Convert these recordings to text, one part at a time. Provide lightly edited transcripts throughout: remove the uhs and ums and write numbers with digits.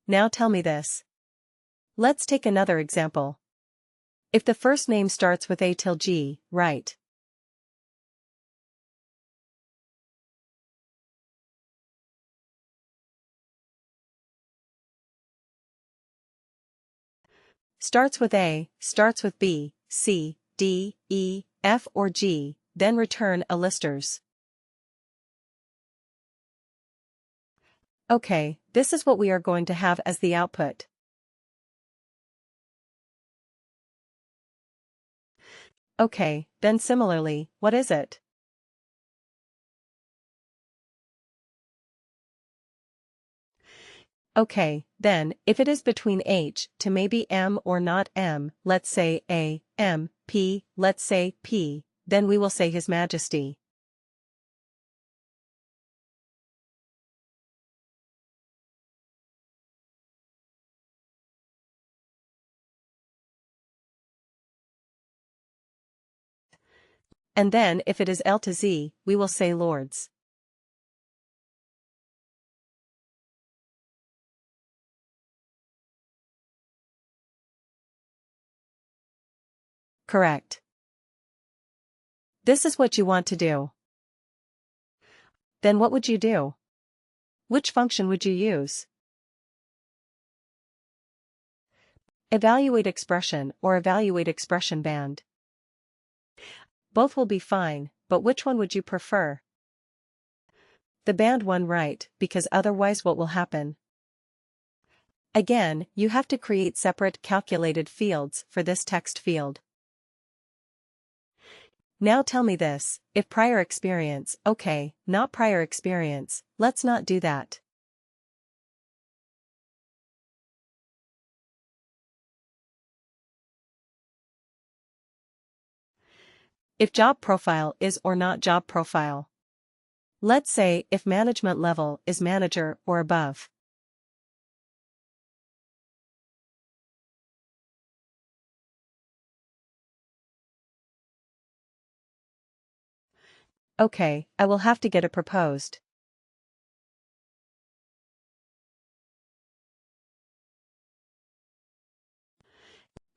Now tell me this. Let's take another example. If the first name starts with A till G, write starts with A, starts with B, C, D, E, F or G, then return a listers. Okay, this is what we are going to have as the output. Okay, then similarly, what is it? Okay, then, if it is between H to maybe M or not M, let's say A, M, P, let's say P, then we will say His Majesty. And then if it is L to Z, we will say Lords. Correct. This is what you want to do. Then what would you do? Which function would you use? Evaluate expression or evaluate expression band. Both will be fine, but which one would you prefer? The band one, right, because otherwise what will happen? Again, you have to create separate calculated fields for this text field. Now tell me this, if prior experience, okay, not prior experience, let's not do that. If job profile is or not job profile. Let's say if management level is manager or above. Okay, I will have to get it proposed.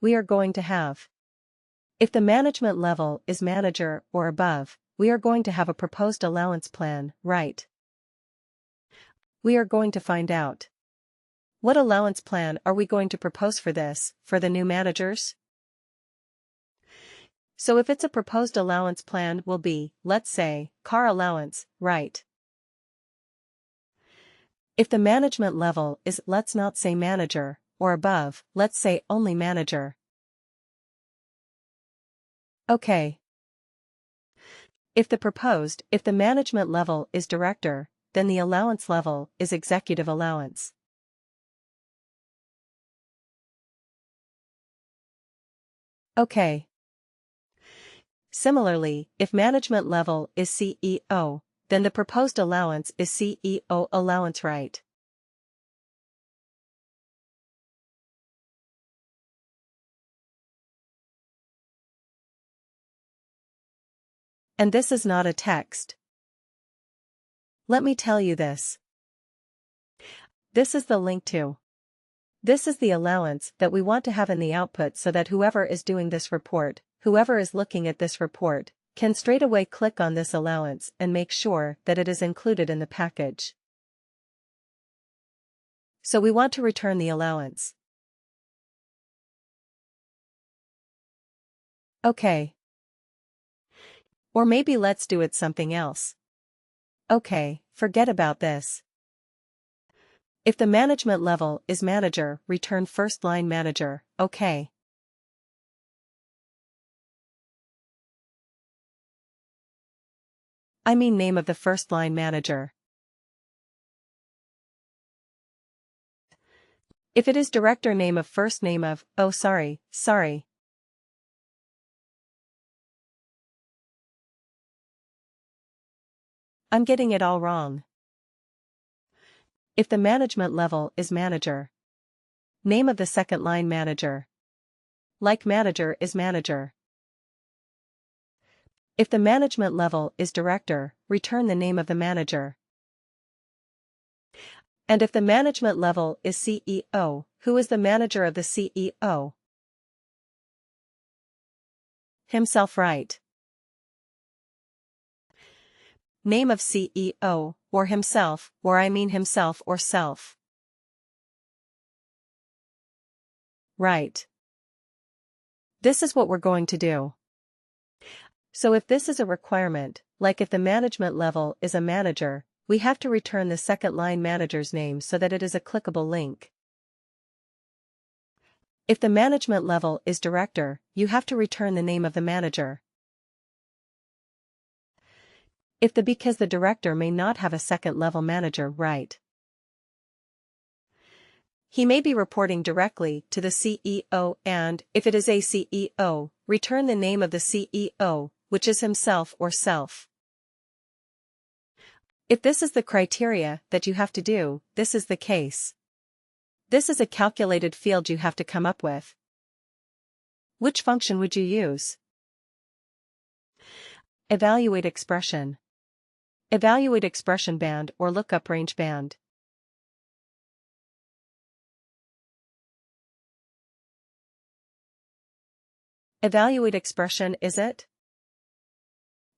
We are going to have. If the management level is manager or above, we are going to have a proposed allowance plan, right? We are going to find out. What allowance plan are we going to propose for this, for the new managers? So if it's a proposed allowance plan will be, let's say, car allowance, right? If the management level is, let's not say manager, or above, let's say only manager. Okay. If the management level is director, then the allowance level is executive allowance. Okay. Similarly, if management level is CEO, then the proposed allowance is CEO allowance, right? And this is not a text. Let me tell you this. This is the link to. This is the allowance that we want to have in the output so that whoever is doing this report, whoever is looking at this report, can straight away click on this allowance and make sure that it is included in the package. So we want to return the allowance. Okay. Or maybe let's do it something else. Okay, forget about this. If the management level is manager, return first line manager, okay. I mean name of the first line manager. If it is director, name of first name of, oh sorry. I'm getting it all wrong. If the management level is manager. Name of the second line manager. Like manager is manager. If the management level is director, return the name of the manager. And if the management level is CEO, who is the manager of the CEO? Himself, right? Name of CEO, or himself, or I mean himself or self. Right. This is what we're going to do. So if this is a requirement, like if the management level is a manager, we have to return the second line manager's name so that it is a clickable link. If the management level is director, you have to return the name of the manager. Because the director may not have a second level manager, right? He may be reporting directly to the CEO, and, if it is a CEO, return the name of the CEO, which is himself or self. If this is the criteria that you have to do, this is the case. This is a calculated field you have to come up with. Which function would you use? Evaluate expression. Evaluate expression band or lookup range band. Evaluate expression, is it?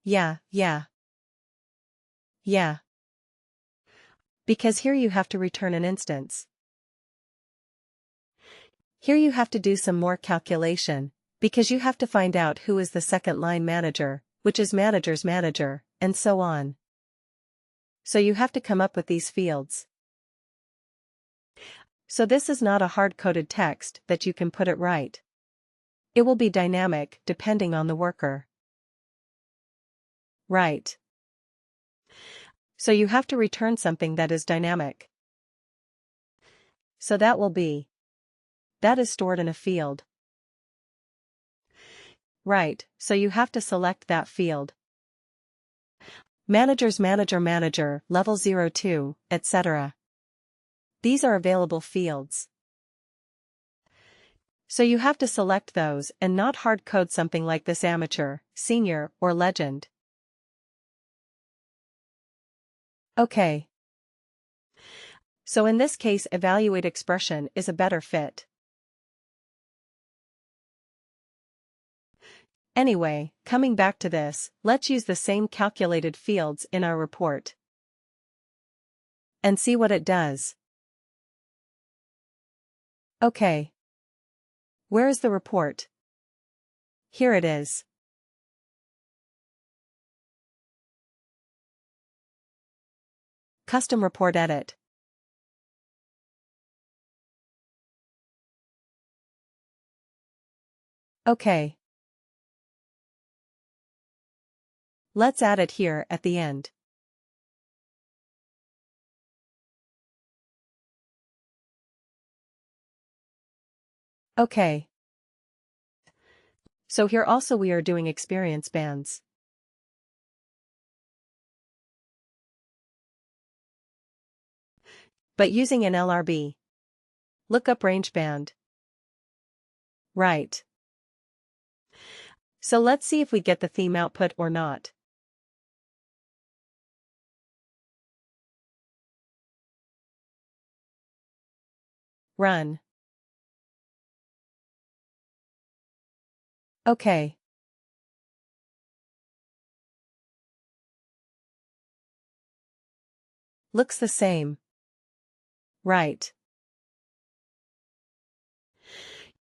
Yeah. Because here you have to return an instance. Here you have to do some more calculation, because you have to find out who is the second line manager, which is manager's manager, and so on. So you have to come up with these fields. So this is not a hard-coded text that you can put it right. It will be dynamic depending on the worker. Right. So you have to return something that is dynamic. So that will be. That is stored in a field. Right, so you have to select that field. Managers manager, level 02, etc. These are available fields. So you have to select those and not hard code something like this: amateur, senior, or legend. Okay. So in this case, evaluate expression is a better fit. Anyway, coming back to this, let's use the same calculated fields in our report. And see what it does. Okay. Where is the report? Here it is. Custom report edit. Okay. Let's add it here at the end. Okay. So here also we are doing experience bands. But using an LRB. Lookup range band. Right. So let's see if we get the theme output or not. Run. Okay. Looks the same. Right.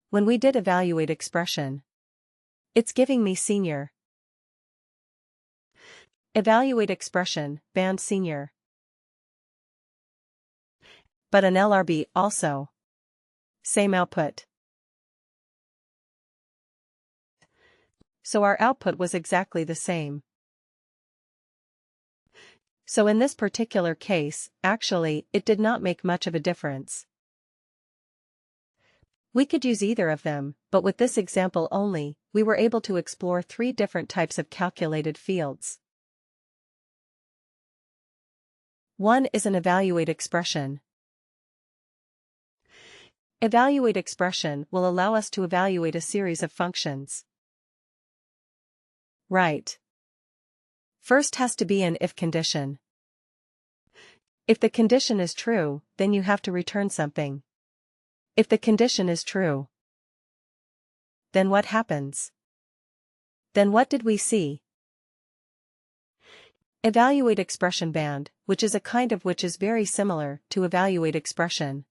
When we did evaluate expression, it's giving me senior. Evaluate expression, band senior. But an LRB also. Same output. So our output was exactly the same. So in this particular case, actually, it did not make much of a difference. We could use either of them, but with this example only, we were able to explore 3 different types of calculated fields. One is an evaluate expression. Evaluate expression will allow us to evaluate a series of functions. Right. First has to be an if condition. If the condition is true, then you have to return something. If the condition is true, then what happens? Then what did we see? Evaluate expression band, which is a kind of which is very similar to evaluate expression.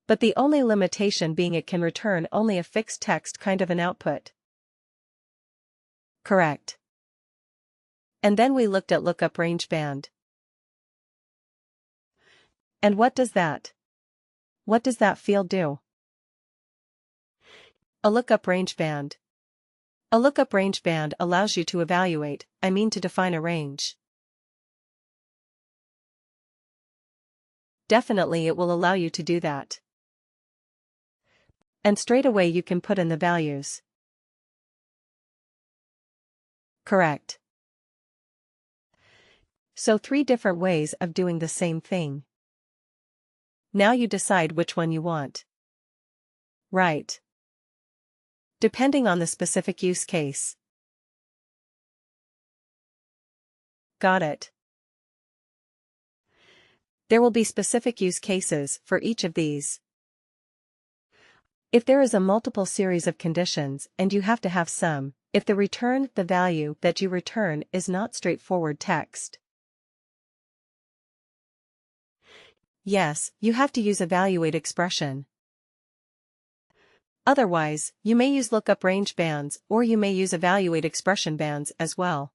But the only limitation being it can return only a fixed text kind of an output. Correct. And then we looked at lookup range band. And what does that? What does that field do? A lookup range band. A lookup range band allows you to evaluate, to define a range. Definitely it will allow you to do that. And straight away you can put in the values. Correct. So 3 different ways of doing the same thing. Now you decide which one you want. Right. Depending on the specific use case. Got it. There will be specific use cases for each of these. If there is a multiple series of conditions and you have to have some, if the value that you return is not straightforward text. Yes, you have to use evaluate expression. Otherwise, you may use lookup range bands or you may use evaluate expression bands as well.